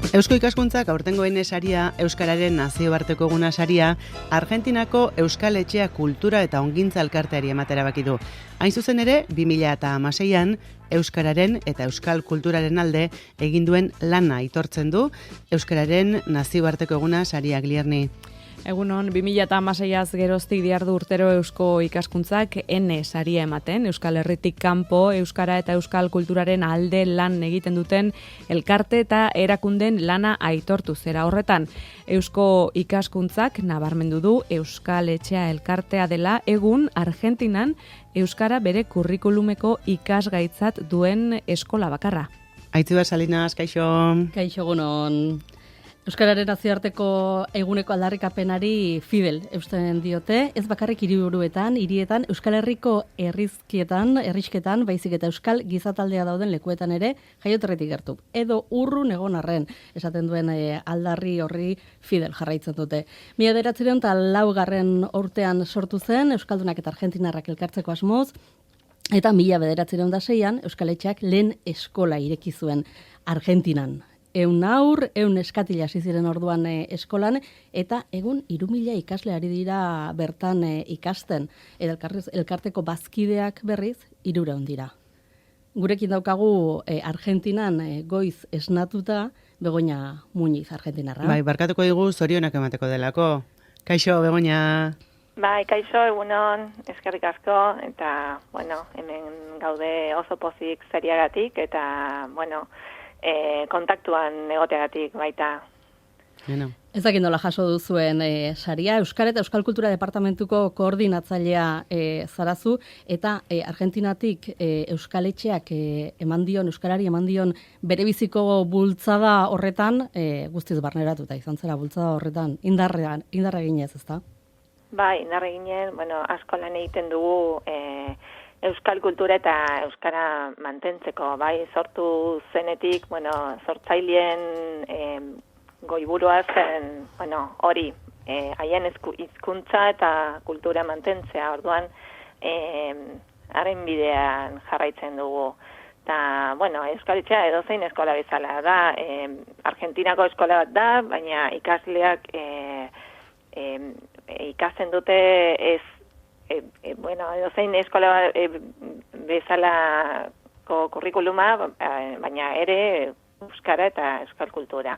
Eusko ikaskuntzak aurtengoen saria, Euskararen nazioarteko eguna saria, Argentinako Euskal Etxea Kultura eta Ongintza Elkarteari ematera erabaki du. Hain zuzen ere, 2016an, Euskararen eta Euskal Kulturaren alde egin duen lana aitortzen du Euskararen nazioarteko eguna saria Glierni. Egunon, 2016az geroztik diardu urtero Eusko ikaskuntzak saria ematen, Euskal Herritik kanpo, Euskara eta Euskal Kulturaren alde lan egiten duten elkarte eta erakunden lana aitortu zera horretan. Eusko ikaskuntzak nabarmendu du Euskal Etxea elkartea dela egun Argentinan Euskara bere kurrikulumeko ikasgaitzat duen eskola bakarra. Aitziber Salinas, kaixo. Kaixo egunon. Euskararen nazioarteko eguneko aldarrikapenari fidel eusten diote, ez bakarrik hirietan, Euskal Herriko herrisketan, baizik eta Euskal gizataldea dauden lekuetan ere jaioterritik gertu. Edo urrun egon arren, esaten duen aldarri horri fidel jarraitzen dute. 1904 urtean sortu zen, Euskaldunak eta Argentinarrak elkartzeko asmoz, eta 1906an Euskal Etxeak lehen eskola ireki zuen Argentinan. 100 eskatila hasi ziren orduan eskolan, eta egun 3000 ikasle ari dira bertan ikasten. Elkarteko bazkideak berriz 300 dira. Gurekin daukagu Argentinan goiz esnatuta Begoña Muñiz, argentinarra. Bai, barkatuko digu zorionak emateko delako. Kaixo, Begoña. Bai, kaixo, egunon, eskerrik asko, eta, hemen gaude oso pozik zariagatik, eta, kontaktuan egoteagatik baita. Ez dakit nola jaso duzuen saria, Euskara eta Euskal Kultura Departamentuko koordinatzailea zarazu, eta Argentinatik Euskal Etxeak Euskarari eman dion berebiziko bultzada horretan, guztiz barneratuta izan zera bultzada horretan, indarra eginez, ezta? Bai, indarra eginen, asko lan egiten dugu Euskal Kultura eta Euskara mantentzeko, bai, sortu zenetik, sortzaileen goiburua zen, hori, haien hizkuntza eta kultura mantentzea, orduan, haren bidean jarraitzen dugu. Eta, Euskal Etxea edozein eskola bezala da, Argentinako eskola bat da, baina ikasleak ikasten dute ez, edozein eskola bezalako kurrikuluma, baina ere Euskara eta Euskal Kultura.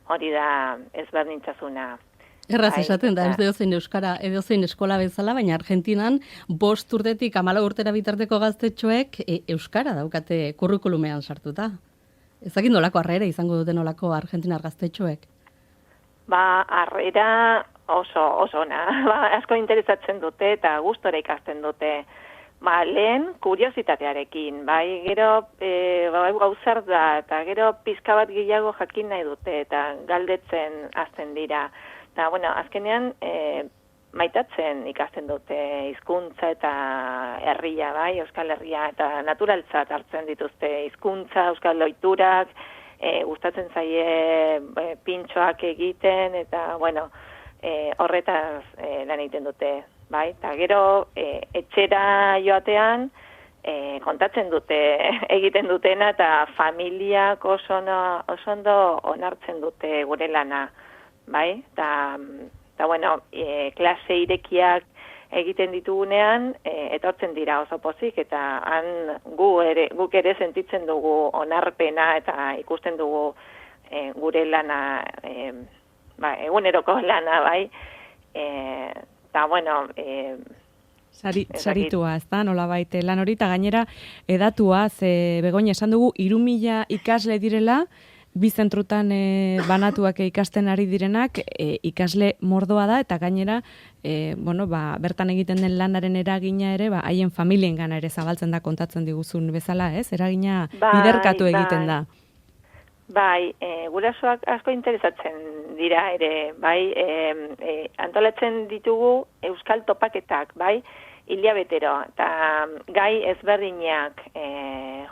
Hori da ezberdintasuna. Erraz esaten da, ez edozein Euskara, edozein eskola bezala, baina Argentinan 5 urtetik 14 urtera bitarteko gaztetxoek Euskara daukate kurrikulumean sartuta. Ezakit nolako harrera izango duten nolako argentinar gaztetxoek? Harrera oso ona, asko interesatzen dute eta gustora ikasten dute. Lehen kuriositatearekin, gero gauzer da, eta gero pizka bat gehiago jakin nahi dute, eta galdetzen hasten dira. Eta, azkenean maitatzen ikasten dute hizkuntza eta herria, Euskal Herria, eta naturaltzat hartzen dituzte hizkuntza, Euskal ohiturak, gustatzen zaie pintxoak egiten, eta, horretaz lan egiten dute. Eta gero etxera joatean kontatzen dute egiten dutena, eta familiak oso ondo onartzen dute gure lana. Eta klase irekiak egiten ditugunean etortzen dira oso pozik, eta guk ere sentitzen dugu onarpena eta ikusten dugu gure lana, eguneroko lana, eta, Saritua, ez da, nolabait lan hori, eta gainera edatua, Begoña, esan dugu, 3000 ikasle direla, 2 zentrutan banatuak ikasten ari direnak, ikasle mordoa da, eta gainera, bertan egiten den lanaren eragina ere, haien familien gana ere zabaltzen da kontatzen diguzun bezala, ez? Eragina biderkatu egiten da. Gurasoak asko interesatzen dira ere, antolatzen ditugu euskal topaketak, hilabetero, eta gai ezberdinak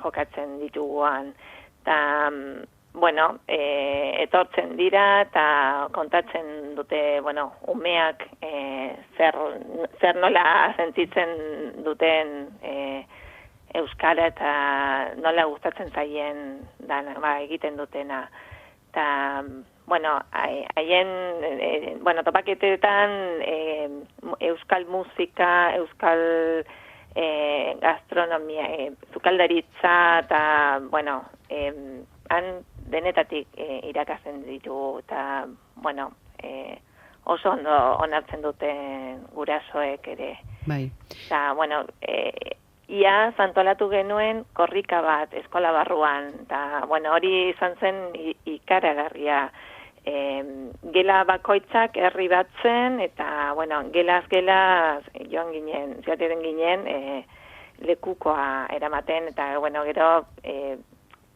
jokatzen dituguan, eta, etortzen dira, eta kontatzen dute, umeak zer nola sentitzen duten euskara eta nola gustatzen zaien egiten dutena. eta, bueno, haien, topaketetan euskal musika, euskal gastronomia, zukaldaritza, eta, bueno, han denetatik irakasten ditu, eta, bueno, oso ondo onartzen dute gurasoek ere. Bai. Eta, bueno, ia zantolatu genuen korrika bat eskola barruan, eta, bueno, hori izan zen ikaragarria. Gela bakoitzak herri bat zen, eta, bueno, gelaz joan ginen, ziateren ginen, lekukoa eramaten, eta, bueno, gero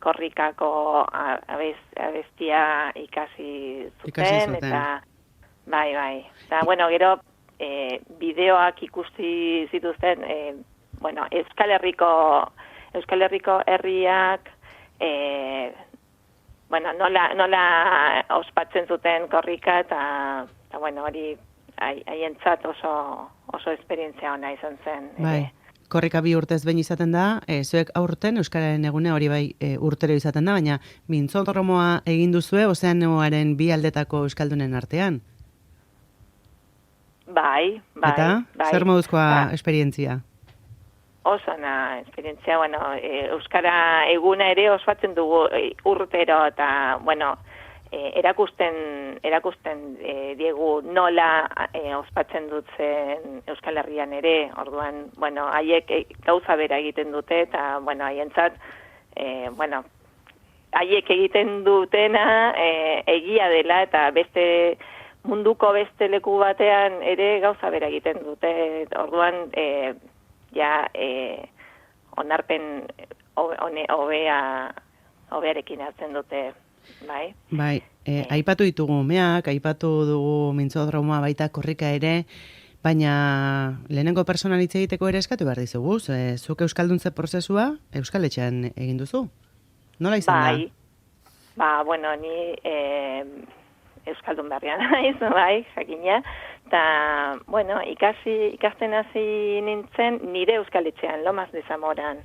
korrikako abestia ikasi zuten, eta, bai. Eta, bueno, gero bideoak ikusi zituzten, bueno, Euskal Herriko herriak, bueno, nola ospatzen zuten korrika, eta bueno, hori haientzat oso esperientzia ona izan zen. Bai. Korrika 2 urtez behin izaten da, zuek aurten Euskararen egune hori bai urtero izaten da, baina mintzodromoa egin duzue Ozeanoaren bi aldetako euskaldunen artean. Bai. Eta, zer moduzkoa esperientzia? Oso na esperientzia, bueno, Euskara eguna ere ospatzen dugu urtero, eta, bueno, erakusten diegu nola ospatzen dutzen Euskal Herrian ere, orduan, bueno, haiek gauza bera egiten dute, eta, bueno, haientzat, bueno, haiek egiten dutena egia dela, eta munduko beste leku batean ere gauza bera egiten dute, orduan, onarpen hobearekin hartzen dute, bai? Bai, aipatu ditugu umeak, aipatu dugu mintzodromoa baita korrika ere, baina lehenengo personan hitz egiteko ere eskatu behar dizugu, zuk euskalduntze prozesua Euskaletxean egin duzu? Nola izan da? Bai, bueno, ni euskaldun berrian naiz, bai, jakina, eta, bueno, ikasten hasi nintzen nire Euskaletxean, Lomas de Zamoran.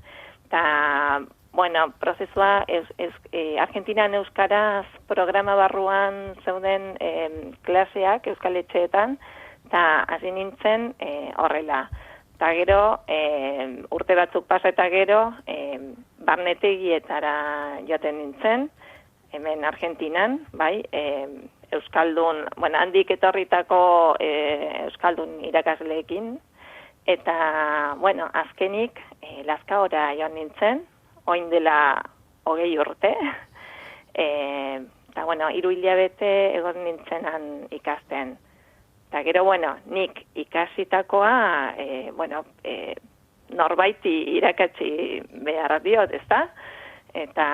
Eta, bueno, prozesua Argentinan euskaraz programa barruan zeuden klaseak Euskaletxeetan, eta hasi nintzen horrela. Eta gero, urte batzuk pasa eta gero, barnetegietara joaten nintzen, hemen Argentinan, bai, euskaldun, bueno, handik etorritako euskaldun irakasleekin, eta, bueno, azkenik, Lazkaora joan nintzen, oin dela 20 urte, eta, bueno, 3 hilabete egon nintzenan ikasten. Eta gero, bueno, nik ikasitakoa, bueno, norbaiti irakatsi behar diot, ezta? Eta,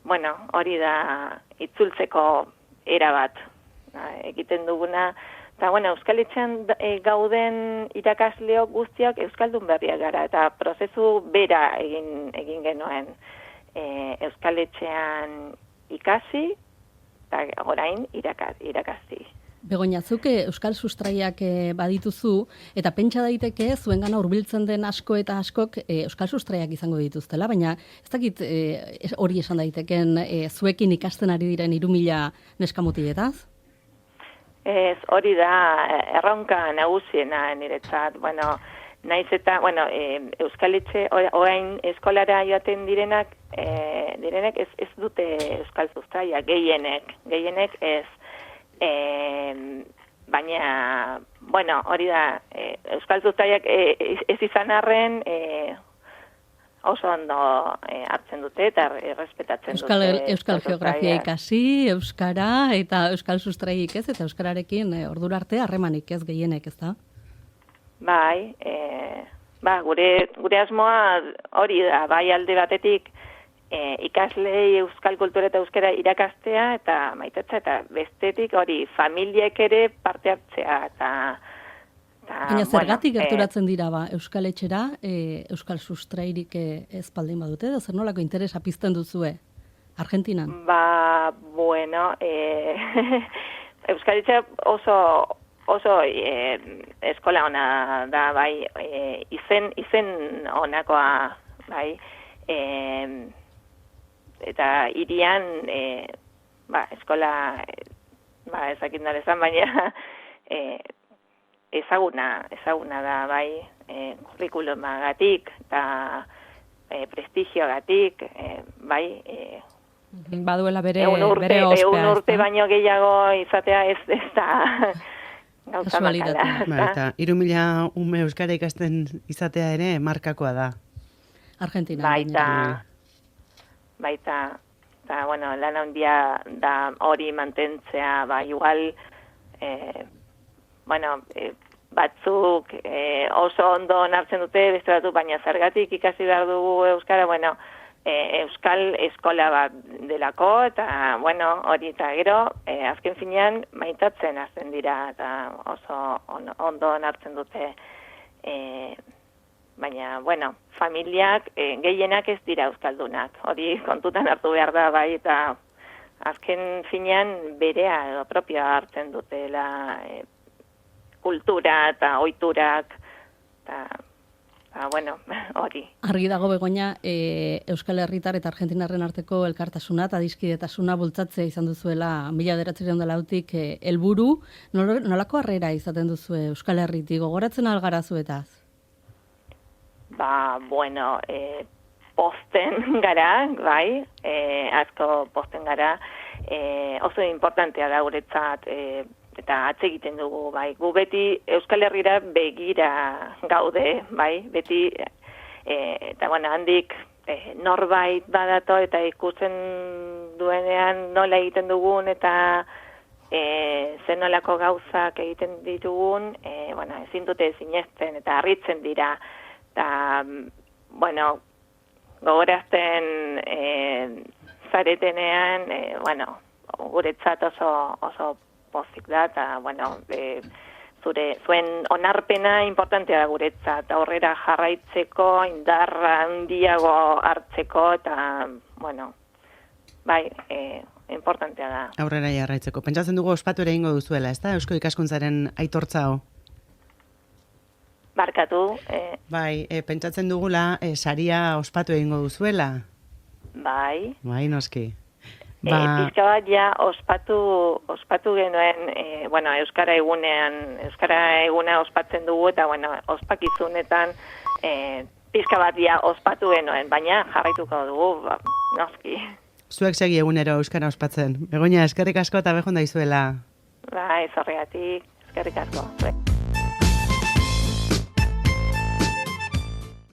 bueno, hori da itzultzeko era bat egiten duguna. Eta, bueno, Euskaletxean gauden irakasleok guztiak euskaldun berriak gara, eta prozesu bera egin genuen Euskaletxean ikasi, eta orain irakasti. Begoña, zuk euskal sustraiak badituzu, eta pentsa daiteke zuengana hurbiltzen den asko eta askok euskal sustraiak izango dituztela, baina ez dakit hori esan daiteken zuekin ikasten ari diren 3.000 neskamutilletaz? Ez, hori da erronka nagusiena niretzat. Bueno, naiz eta, bueno, Euskaletxe, orain eskolara joaten direnek ez dute euskal sustraiak, gehienek ez. Baina, bueno, hori da, euskal sustraiak ez izan arren oso ondo hartzen dute eta respetatzen dute. Euskal geografia ikasi, euskara eta euskal sustraik ez, eta euskararekin ordura arte harremanik ez gehienek, ez da? Bai, gure asmoa hori da, bai alde batetik ikaslei euskal kultura eta euskara irakastea eta maitetza, eta bestetik hori familiek ere parte hartzea, eta baina zergatik gerturatzen dira Euskaletxera, euskal sustrairik ez baldin badute, da zer nolako interesa pizten duzue Argentinan? Bueno, Euskaletxea oso eskola ona da, bai, izen onakoa, bai, eta hirian, eskola, ezakit nola esan, baina ezaguna da, bai, kurrikulumagatik eta prestigioagatik, bai, baduela bere bere ospea. Egun urte baino gehiago izatea ez da gauza Kasualitatea. makala. Eta 3.000 ume euskara ikasten izatea ere markakoa da. Argentina. Baita, eta, bueno, lan handia da hori mantentzea, igual, batzuk oso ondo onartzen dute, beste batzuk, baina zergatik ikasi behar dugu euskara, bueno, euskal eskola bat delako, eta, bueno, hori eta gero, azken finean maitatzen hasten dira, eta oso ondo onartzen dute, baina, bueno, familiak gehienak ez dira euskaldunak, hori kontutan hartu behar da, bai, eta azken finean berea edo propioa hartzen dutela kultura eta ohiturak, eta, bueno, hori. Argi dago Begoña, Euskal Herritar eta Argentinarren arteko elkartasuna eta adiskidetasuna bultzatzea izan duzuela 1900 helburu, nolako harrera izaten duzu Euskal Herritik, gogoratzen algara zuetaz? Bueno, posten gara, bai, asko posten gara, oso importantea da guretzat, eta atsegiten dugu, bai, gu beti Euskal Herrira begira gaude, bai, beti, eta bueno, handik norbait badato eta ikusten duenean nola egiten dugun eta zen nolako gauzak egiten ditugun, bueno, ezin dute sinesten eta harritzen dira, eta, bueno, gogorazten zaretenean, bueno, guretzat oso pozik da, eta, bueno, zuen onarpena importantea da guretzat, aurrera jarraitzeko, indarra handiago hartzeko, eta, bueno, bai, importantea da. Aurrera jarraitzeko. Pentsatzen dugu ospatu ere ingo duzuela, ez da? Eusko ikaskuntzaren aitortza ho. Barkatu. Bai, pentsatzen dugula saria ospatu egingo duzuela. Bai. Bai, noski. Pizka bat ja ospatu genuen, bueno, Euskara eguna ospatzen dugu, eta, bueno, ospakizunetan pizka bat ja ospatu genuen, baina jarraituko dugu, noski. Zuek segi egunero Euskara ospatzen. Begoña, eskerrik asko eta behon daizuela. Bai, zorregatik, eskerrik asko.